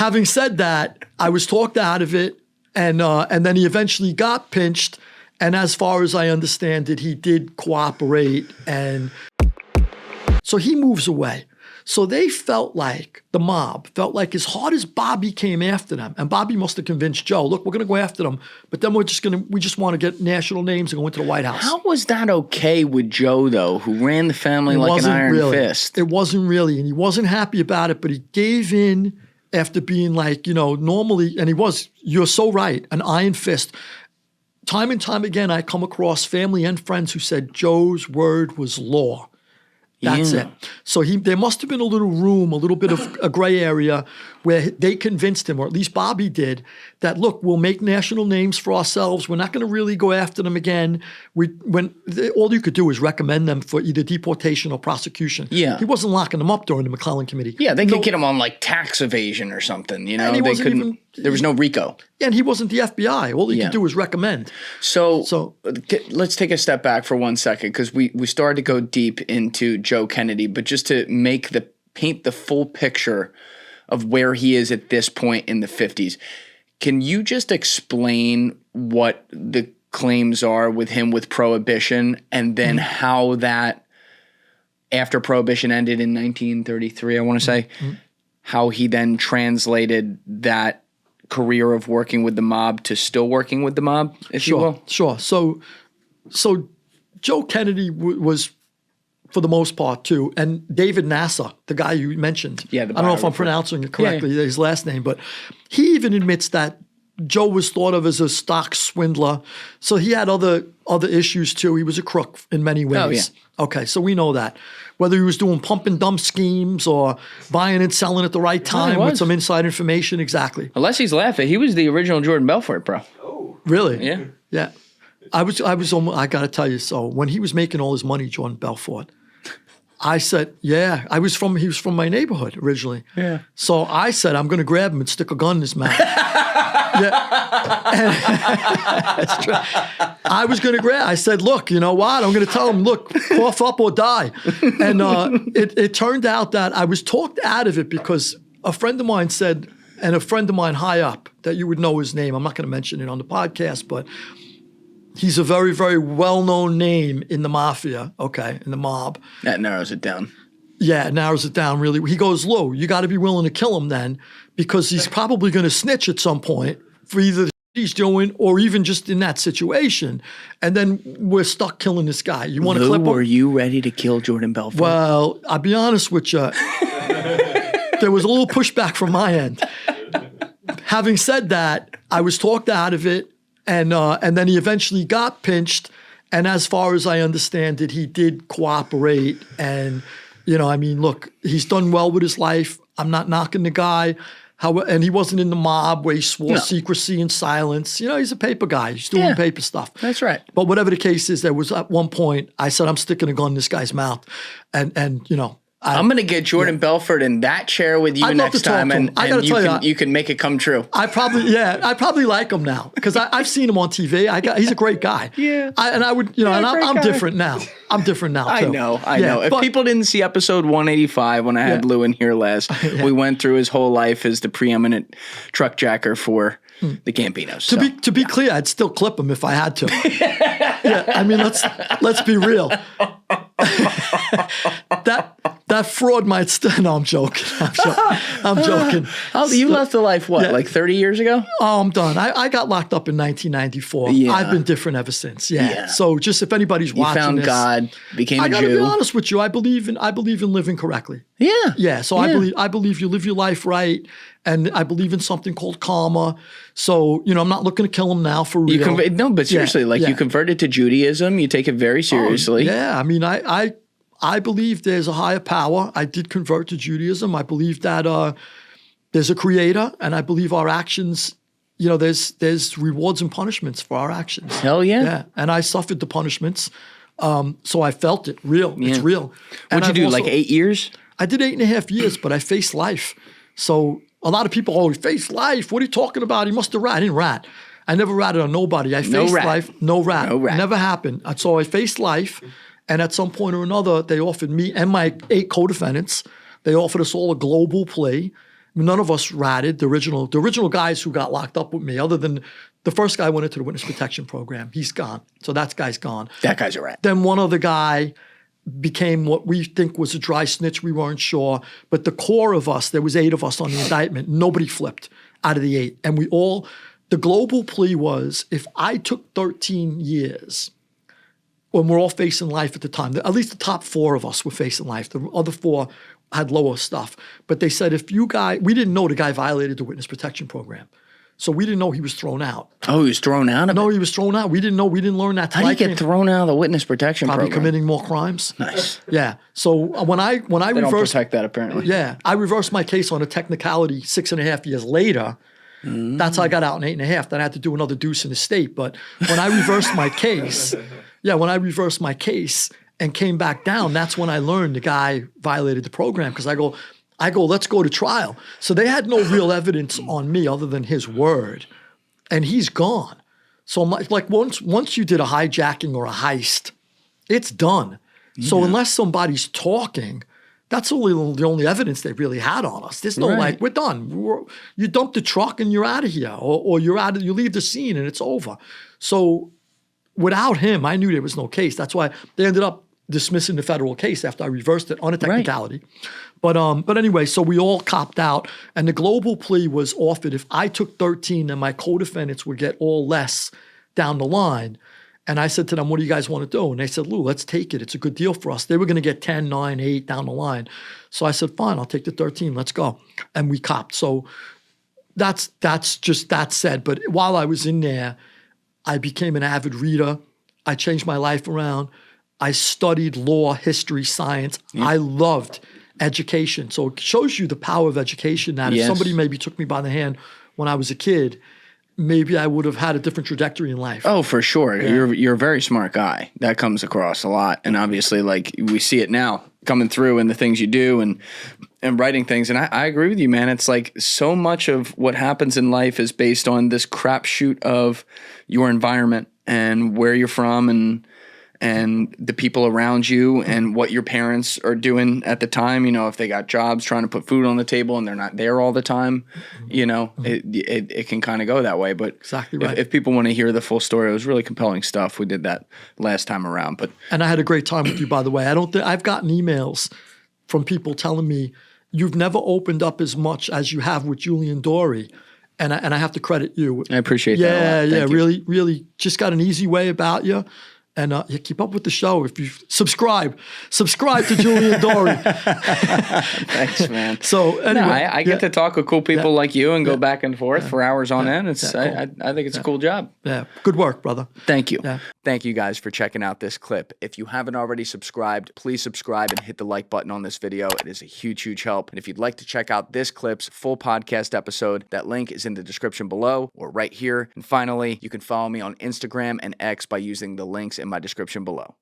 having said that, I was talked out of it, and then he eventually got pinched. And as far as I understand it, he did cooperate, and so he moves away. So they felt like, the mob felt like, as hard as Bobby came after them, and Bobby must have convinced Joe, look, we're going to go after them, but then we just want to get national names and go into the White House. How was that okay with Joe, though, who ran the family like an iron fist? It wasn't really, and he wasn't happy about it, but he gave in after being like, normally, and you're so right, an iron fist. Time and time again, I come across family and friends who said Joe's word was law. That's it. So there must have been a little room, a little bit of a gray area where they convinced him, or at least Bobby did, that, look, we'll make national names for ourselves. We're not going to really go after them again. All you could do is recommend them for either deportation or prosecution. Yeah. He wasn't locking them up during the McClellan Committee. Yeah, they could get him on like tax evasion or something. They couldn't. There was no RICO. And he wasn't the FBI. All he could do was recommend. So let's take a step back for 1 second, because we started to go deep into Joe Kennedy, but just to paint the full picture of where he is at this point in the 50s. Can you just explain what the claims are with him with Prohibition, and then how that, after Prohibition ended in 1933, I want to say, how he then translated that career of working with the mob to still working with the mob, if you will? Sure. So Joe Kennedy was, for the most part, too, and David Nasser, the guy you mentioned. Yeah, I don't know if I'm pronouncing it correctly, his last name, but he even admits that Joe was thought of as a stock swindler. So he had other issues, too. He was a crook in many ways. Oh, yeah. Okay, so we know that. Whether he was doing pump and dump schemes or buying and selling at the right time with some inside information, exactly. Unless he's laughing, he was the original Jordan Belfort, bro. Oh, really? Yeah. Yeah. I got to tell you, so when he was making all his money, Jordan Belfort, I said, he was from my neighborhood originally. Yeah. So I said, I'm going to grab him and stick a gun in his mouth. That's true. I was going to grab, I said, look, you know what? I'm going to tell him, look, cough up or die. And it turned out that I was talked out of it because a friend of mine said, and a friend of mine high up, that you would know his name, I'm not going to mention it on the podcast, but he's a very, very well-known name in the Mafia, in the mob. That narrows it down. Yeah, it narrows it down really. He goes, Lou, you got to be willing to kill him then, because he's probably going to snitch at some point for either the shit he's doing or even just in that situation. And then we're stuck killing this guy. You want to clip him? Were you ready to kill Jordan Belfort? Well, I'll be honest with you. There was a little pushback from my end. Having said that, I was talked out of it. And then he eventually got pinched. And as far as I understand it, he did cooperate. And, look, he's done well with his life. I'm not knocking the guy. And he wasn't in the mob where he swore secrecy and silence. He's a paper guy. He's doing paper stuff. That's right. But whatever the case is, there was at one point, I said, I'm sticking a gun in this guy's mouth. And I'm going to get Jordan Belfort in that chair with you next time, and you can make it come true. I probably like him now because I've seen him on TV. He's a great guy. Yeah. I'm different now. I'm different now, too. I know. If people didn't see episode 185 when I had Lou in here last, we went through his whole life as the preeminent truck jacker for the Gambinos. To be clear, I'd still clip him if I had to. Let's be real. That fraud might still. No, I'm joking. I'm joking. You left the life, like 30 years ago? Oh, I'm done. I got locked up in 1994. Yeah. I've been different ever since. Yeah. So just if anybody's watching found this, God, became a Jew. I got to be honest with you. I believe in living correctly. Yeah. Yeah. So I believe you live your life right. And I believe in something called karma. So, I'm not looking to kill him now for real. But seriously, you converted to Judaism. You take it very seriously. I believe there's a higher power. I did convert to Judaism. I believe that there's a creator, and I believe our actions, there's rewards and punishments for our actions. Hell yeah. Yeah. And I suffered the punishments. So I felt it real. Yeah. It's real. What'd you do, like 8 years? I did 8.5 years, but I faced life. So a lot of people always face life. What are you talking about? He must have rat. I didn't rat. I never ratted on nobody. I faced life. No rat. Never happened. So I faced life. And at some point or another, they offered me and my 8 co-defendants, they offered us all a global plea. None of us ratted. The original guys who got locked up with me, other than the first guy went into the witness protection program. He's gone. So that guy's gone. That guy's a rat. Then one other guy became what we think was a dry snitch. We weren't sure. But the core of us, there was 8 of us on the indictment. Nobody flipped out of the 8. And the global plea was, if I took 13 years, when we're all facing life at the time, at least the top 4 of us were facing life. The other 4 had lower stuff. But they said, we didn't know the guy violated the witness protection program. So we didn't know he was thrown out. Oh, he was thrown out of No, it? he was thrown out. We didn't know. We didn't learn that. How do you get thrown out of the witness protection Probably program? committing more crimes. Nice. Yeah. So when I They don't reversed, protect that, apparently. yeah, I reversed my case on a technicality 6.5 years later. That's how I got out in 8.5. Then I had to do another deuce in the state. But when I reversed my case, and came back down, that's when I learned the guy violated the program, because I go, let's go to trial. So they had no real evidence on me other than his word, and he's gone. So I'm like once you did a hijacking or a heist, it's done. So unless somebody's talking, that's the only evidence they really had on us. There's no Right. we're done. You dump the truck and you're out of here, or you leave the scene and it's over. So without him, I knew there was no case. That's why they ended up dismissing the federal case after I reversed it on a technicality. But anyway, so we all copped out, and the global plea was offered if I took 13, then my co-defendants would get all less down the line. And I said to them, what do you guys want to do? And they said, Lou, let's take it. It's a good deal for us. They were going to get 10, 9, 8 down the line. So I said, fine, I'll take the 13. Let's go. And we copped. So that's just that said. But while I was in there, I became an avid reader. I changed my life around. I studied law, history, science. I loved education. So it shows you the power of education, that if somebody maybe took me by the hand when I was a kid, maybe I would have had a different trajectory in life. Oh, for sure. Yeah. You're a very smart guy. That comes across a lot. And obviously, like, we see it now coming through in the things you do and writing things. And I agree with you, man. It's like so much of what happens in life is based on this crapshoot of your environment and where you're from and the people around you and what your parents are doing at the time. You know, if they got jobs trying to put food on the table and they're not there all the time, you know, it can kind of go that way. But exactly right. If people want to hear the full story, it was really compelling stuff. We did that last time around. And I had a great time with you, by the way. I've gotten emails from people telling me you've never opened up as much as you have with Julian Dorey. And I have to credit you. I appreciate that a lot. Thank you. Really, really just got an easy way about you. And you keep up with the show. If you subscribe to Julian Dorey. Thanks, man. So anyway, I get to talk with cool people like you and go back and forth for hours on end. It's cool. I think it's a cool job. Yeah, good work, brother. Thank you. Yeah. Thank you guys for checking out this clip. If you haven't already subscribed, please subscribe and hit the like button on this video. It is a huge, huge help. And if you'd like to check out this clip's full podcast episode, that link is in the description below or right here. And finally, you can follow me on Instagram and X by using the links in my description below.